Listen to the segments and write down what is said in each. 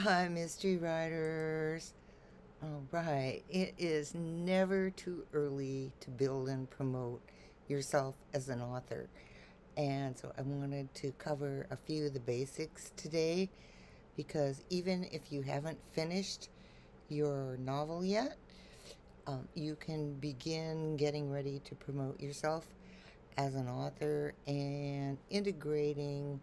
Hi, mystery writers. All right, it is never too early to build and promote yourself as an author. And so I wanted to cover a few of the basics today because even if you haven't finished your novel yet, you can begin getting ready to promote yourself as an author and integrating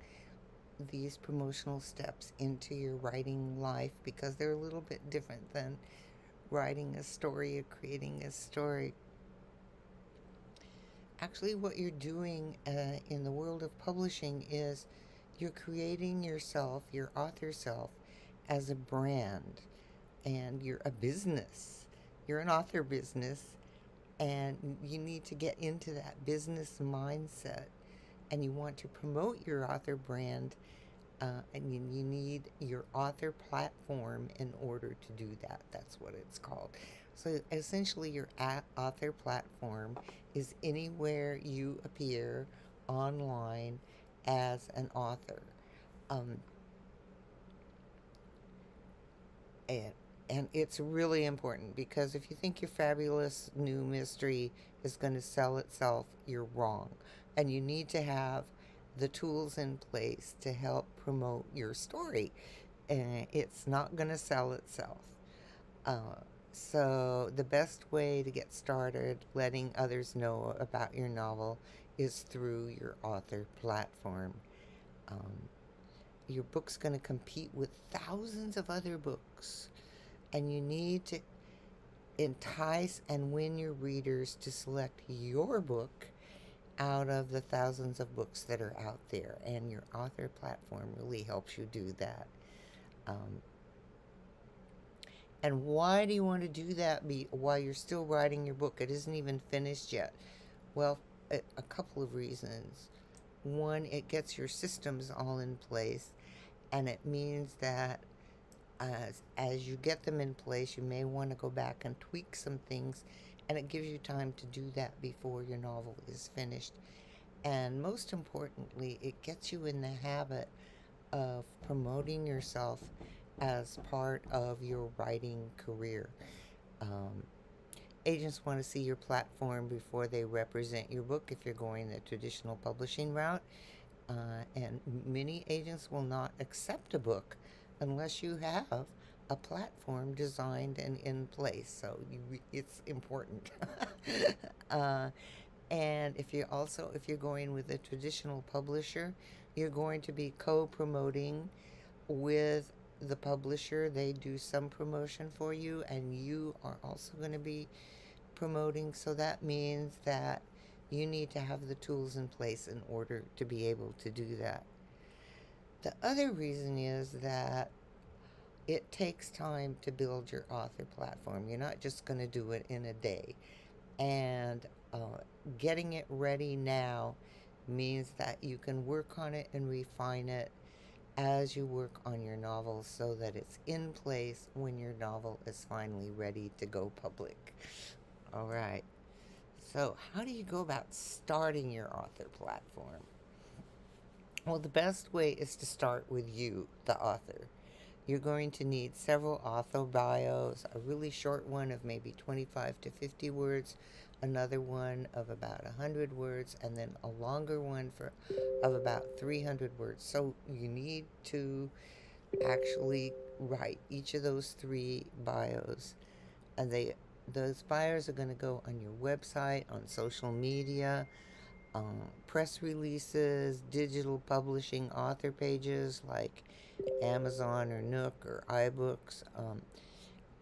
these promotional steps into your writing life because they're a little bit different than writing a story or creating a story. Actually, what you're doing in the world of publishing is you're creating yourself, your author self, as a brand, and you're a business. You're an author business, and you need to get into that business mindset, and you want to promote your author brand, and you need your author platform in order to do that. That's what it's called. So essentially, your author platform is anywhere you appear online as an author. Um, and, and it's really important because if you think your fabulous new mystery is going to sell itself, you're wrong. And you need to have the tools in place to help promote your story. And it's not going to sell itself. Uh, so, the best way to get started letting others know about your novel is through your author platform. Um, your book's going to compete with thousands of other books, and you need to entice and win your readers to select your book out of the thousands of books that are out there. And your author platform really helps you do that. Um, And why do you want to do that while you're still writing your book? It isn't even finished yet. Well, a couple of reasons. One, it gets your systems all in place, and it means that as you get them in place, you may want to go back and tweak some things, and it gives you time to do that before your novel is finished. And most importantly, it gets you in the habit of promoting yourself as part of your writing career. Um, Agents want to see your platform before they represent your book if you're going the traditional publishing route. And many agents will not accept a book unless you have a platform designed and in place. So it's important. uh, and if you're going with a traditional publisher, you're going to be co-promoting with the publisher. They do some promotion for you, and you are also going to be promoting. So that means that you need to have the tools in place in order to be able to do that. The other reason is that it takes time to build your author platform. You're not just going to do it in a day. And getting it ready now means that you can work on it and refine it as you work on your novel so that it's in place when your novel is finally ready to go public. All right. So, how do you go about starting your author platform? Well, the best way is to start with you, the author. You're going to need several author bios, a really short one of maybe 25 to 50 words, another one of about 100 words, and then a longer one of about 300 words. So you need to actually write each of those three bios, and those bios are going to go on your website, on social media, press releases, digital publishing, author pages like Amazon or Nook or iBooks.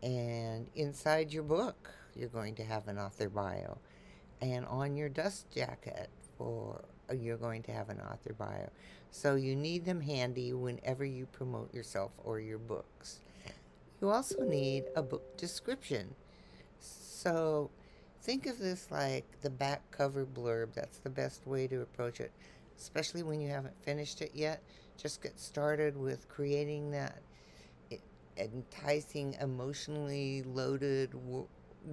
And inside your book, you're going to have an author bio. And on your dust jacket, you're going to have an author bio. So you need them handy whenever you promote yourself or your books. You also need a book description. So think of this like the back cover blurb. That's the best way to approach it, especially when you haven't finished it yet. Just get started with creating that enticing, emotionally loaded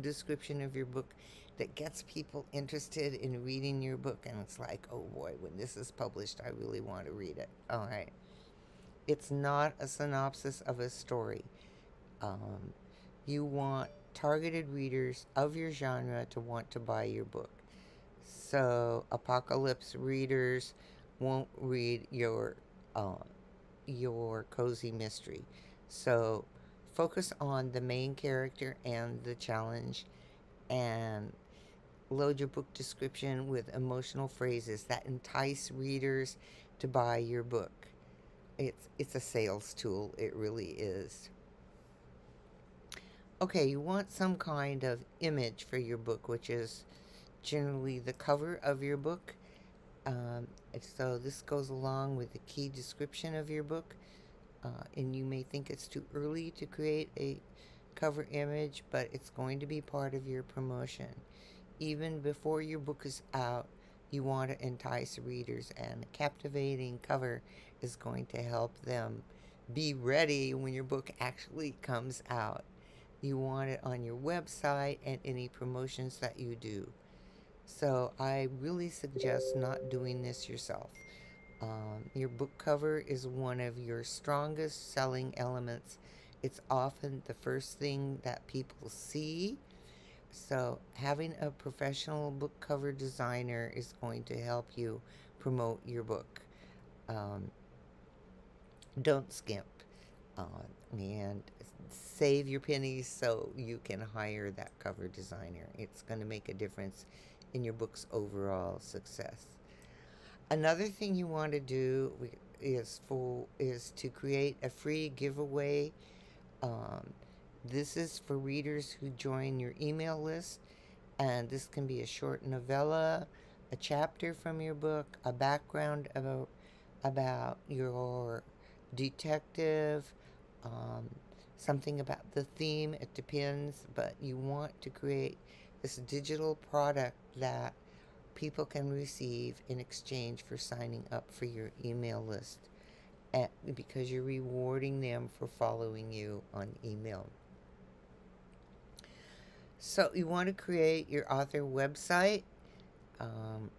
description of your book that gets people interested in reading your book. And it's like, oh boy, when this is published, I really want to read it. All right. It's not a synopsis of a story. Um, you want targeted readers of your genre to want to buy your book. So apocalypse readers won't read uh, your cozy mystery. So focus on the main character and the challenge, and load your book description with emotional phrases that entice readers to buy your book. It's a sales tool. It really is. Okay, you want some kind of image for your book, which is generally the cover of your book. So this goes along with the key description of your book. And you may think it's too early to create a cover image, but it's going to be part of your promotion. Even before your book is out, you want to entice readers, and a captivating cover is going to help them be ready when your book actually comes out. You want it on your website and any promotions that you do. So I really suggest not doing this yourself. Your book cover is one of your strongest selling elements. It's often the first thing that people see. So having a professional book cover designer is going to help you promote your book. Um, don't skimp, and save your pennies so you can hire that cover designer. It's going to make a difference in your book's overall success. Another thing you want to do is to create a free giveaway. Um, this is for readers who join your email list, and this can be a short novella, a chapter from your book, a background about your detective, um, something about the theme. It depends, but you want to create this digital product that people can receive in exchange for signing up for your email list, because you're rewarding them for following you on email. So you want to create your author website. Um,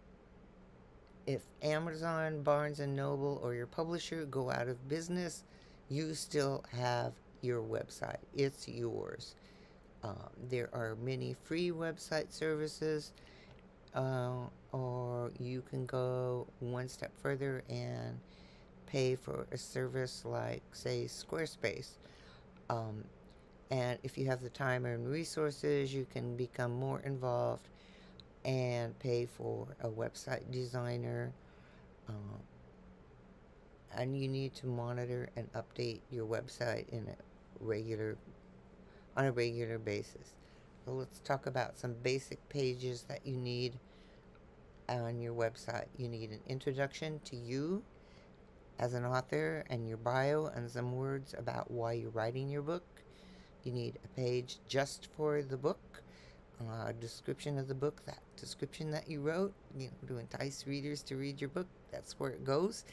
if Amazon, Barnes and Noble, or your publisher go out of business, you still have your website. It's yours. There are many free website services, or you can go one step further and pay for a service like, say, Squarespace. Um, and if you have the time and resources, you can become more involved and pay for a website designer. Uh, and you need to monitor and update your website regular on a regular basis. So let's talk about some basic pages that you need on your website. You need an introduction to you as an author and your bio and some words about why you're writing your book. You need a page just for the book, a description of the book, that description that you wrote, to entice readers to read your book. That's where it goes.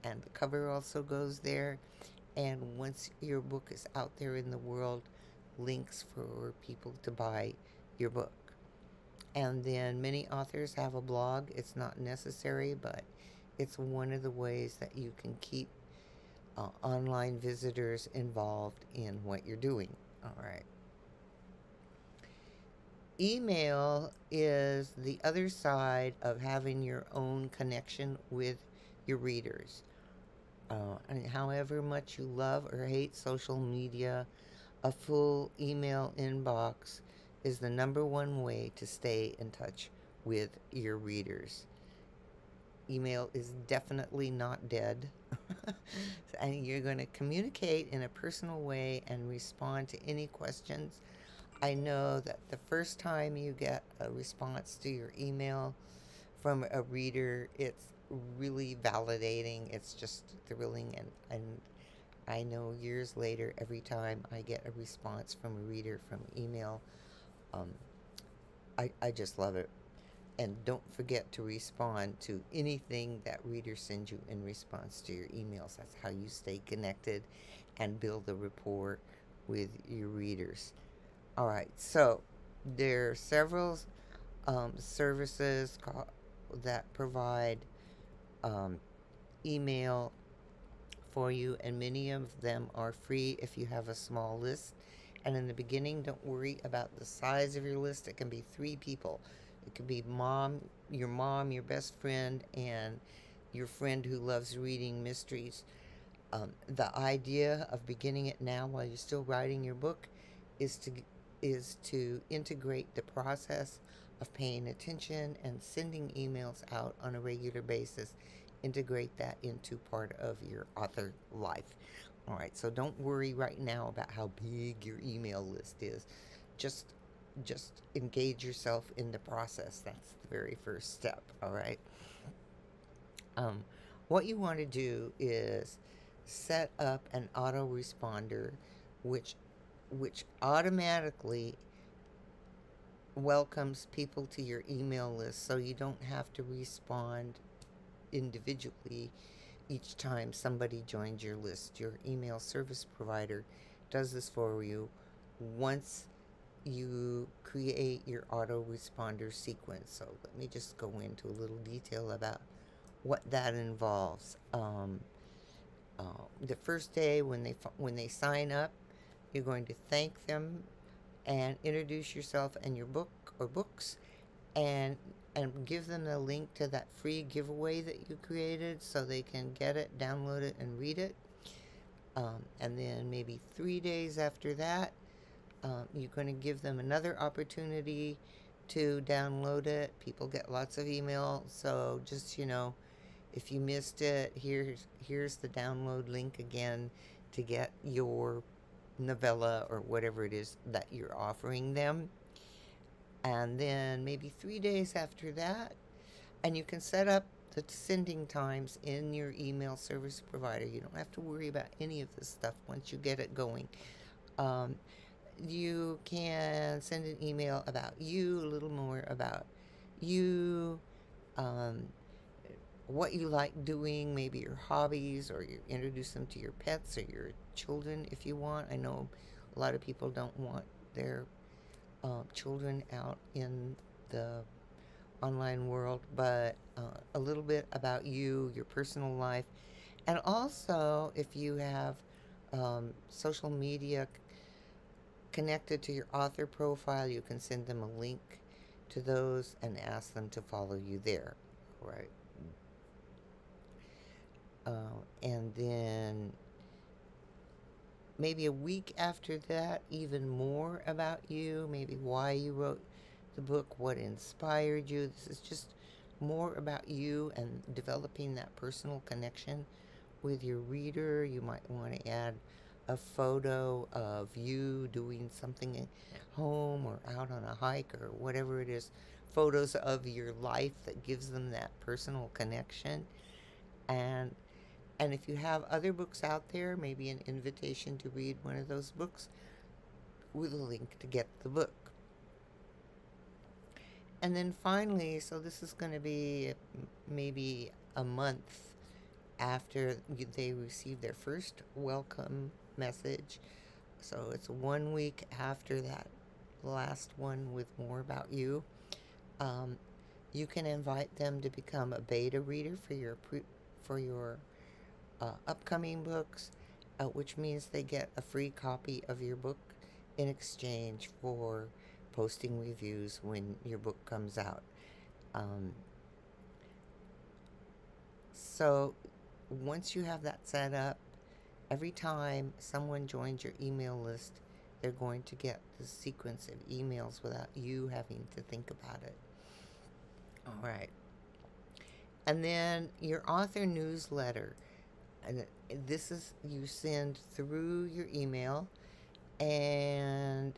And the cover also goes there. And once your book is out there in the world, links for people to buy your book. And then many authors have a blog. It's not necessary, but it's one of the ways that you can keep online visitors involved in what you're doing. All right. Email is the other side of having your own connection with your readers. And however much you love or hate social media, a full email inbox is the number one way to stay in touch with your readers. Email is definitely not dead. And you're going to communicate in a personal way and respond to any questions. I know that the first time you get a response to your email from a reader, it's really validating. It's just thrilling. And I know years later, every time I get a response from a reader from email, um, I just love it. And don't forget to respond to anything that readers send you in response to your emails. That's how you stay connected and build a rapport with your readers. All right, so there are several services that provide email for you, and many of them are free if you have a small list. And in the beginning, don't worry about the size of your list. It can be 3 people. It could be mom, your best friend, and your friend who loves reading mysteries. The idea of beginning it now while you're still writing your book is to integrate the process of paying attention and sending emails out on a regular basis. Integrate that into part of your author life. All right, so don't worry right now about how big your email list is. Just just engage yourself in the process. That's the very first step. All right. Um, what you want to do is set up an autoresponder, which which automatically welcomes people to your email list, so you don't have to respond individually each time somebody joins your list. Your email service provider does this for you once you create your autoresponder sequence. So let me just go into a little detail about what that involves. The first day when they sign up, you're going to thank them and introduce yourself and your book or books, and give them the link to that free giveaway that you created so they can get it, download it, and read it. And then maybe 3 days after that, you're going to give them another opportunity to download it. People get lots of email, so just, if you missed it, here's the download link again to get your novella or whatever it is that you're offering them. And then maybe 3 days after that, and you can set up the sending times in your email service provider. You don't have to worry about any of this stuff once you get it going. You can send an email about you, a little more about you, um, what you like doing, maybe your hobbies, or you introduce them to your pets or your children if you want. I know a lot of people don't want their children out in the online world, but a little bit about you, your personal life, and also if you have social media connected to your author profile, you can send them a link to those and ask them to follow you there. Right. And then maybe a week after that, even more about you, maybe why you wrote the book, what inspired you. This is just more about you and developing that personal connection with your reader. You might want to add a photo of you doing something at home or out on a hike or whatever it is. Photos of your life that gives them that personal connection. And if you have other books out there, maybe an invitation to read one of those books with a link to get the book. And then finally, so this is going to be maybe a month after they receive their first welcome message. So it's 1 week after that last one with more about you. You can invite them to become a beta reader for your upcoming books, which means they get a free copy of your book in exchange for posting reviews when your book comes out. So once you have that set up, every time someone joins your email list, they're going to get the sequence of emails without you having to think about it. All right. And then your author newsletter. And this is, you send through your email, and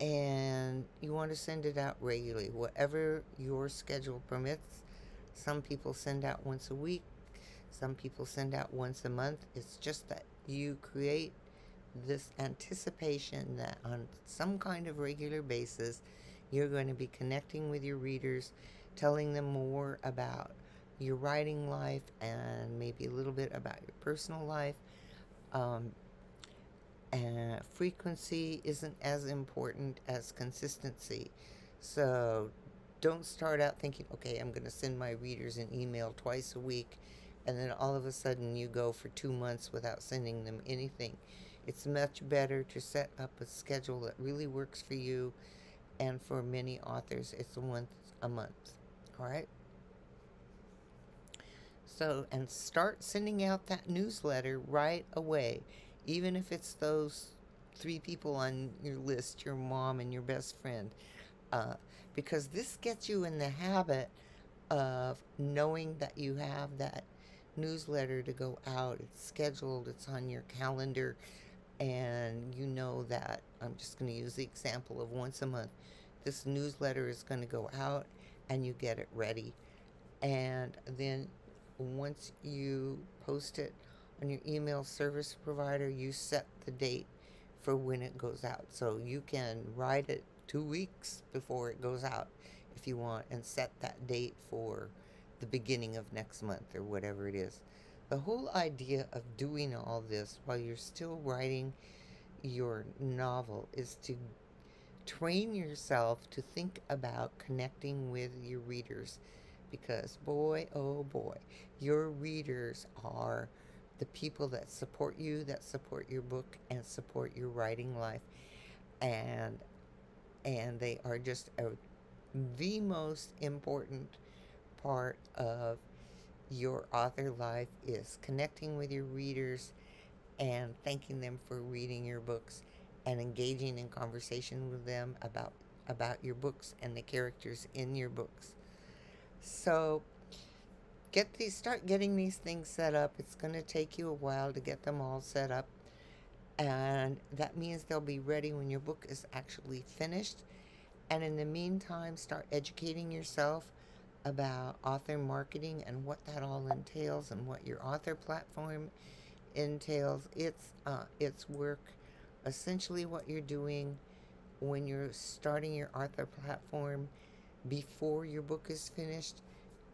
you want to send it out regularly, whatever your schedule permits. Some people send out once a week, some people send out once a month. It's just that you create this anticipation that on some kind of regular basis you're going to be connecting with your readers, telling them more about your writing life and maybe a little bit about your personal life. And frequency isn't as important as consistency. So don't start out thinking, okay, I'm going to send my readers an email twice a week, and then all of a sudden you go for 2 months without sending them anything. It's much better to set up a schedule that really works for you, and for many authors, it's once a month. All right? So, and start sending out that newsletter right away, even if it's those three people on your list, your mom and your best friend, uh, because this gets you in the habit of knowing that you have that newsletter to go out. It's scheduled, it's on your calendar, and you know that I'm just going to use the example of once a month. This newsletter is going to go out, and you get it ready. And then once you post it on your email service provider, you set the date for when it goes out. So you can write it 2 weeks before it goes out if you want, and set that date for the beginning of next month or whatever it is. The whole idea of doing all this while you're still writing your novel is to train yourself to think about connecting with your readers, because boy, oh boy, your readers are the people that support you, that support your book, and support your writing life. And they are just the most important part of your author life, is connecting with your readers and thanking them for reading your books and engaging in conversation with them about your books and the characters in your books. So start getting these things set up. It's going to take you a while to get them all set up, and that means they'll be ready when your book is actually finished. And in the meantime, start educating yourself about author marketing and what that all entails, and what your author platform entails. It's work. Essentially, what you're doing when you're starting your author platform before your book is finished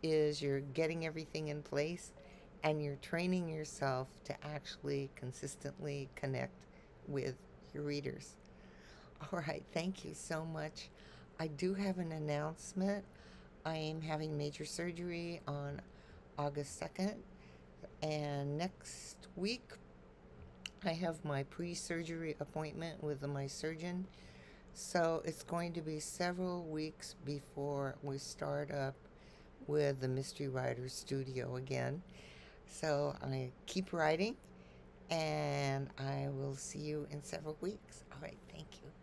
is you're getting everything in place, and you're training yourself to actually consistently connect with your readers. All right, thank you so much. I do have an announcement. I am having major surgery on August 2nd, and next week I have my pre surgery appointment with my surgeon. So it's going to be several weeks before we start up with the Mystery Writers Studio again. So I keep writing, and I will see you in several weeks. All right, thank you.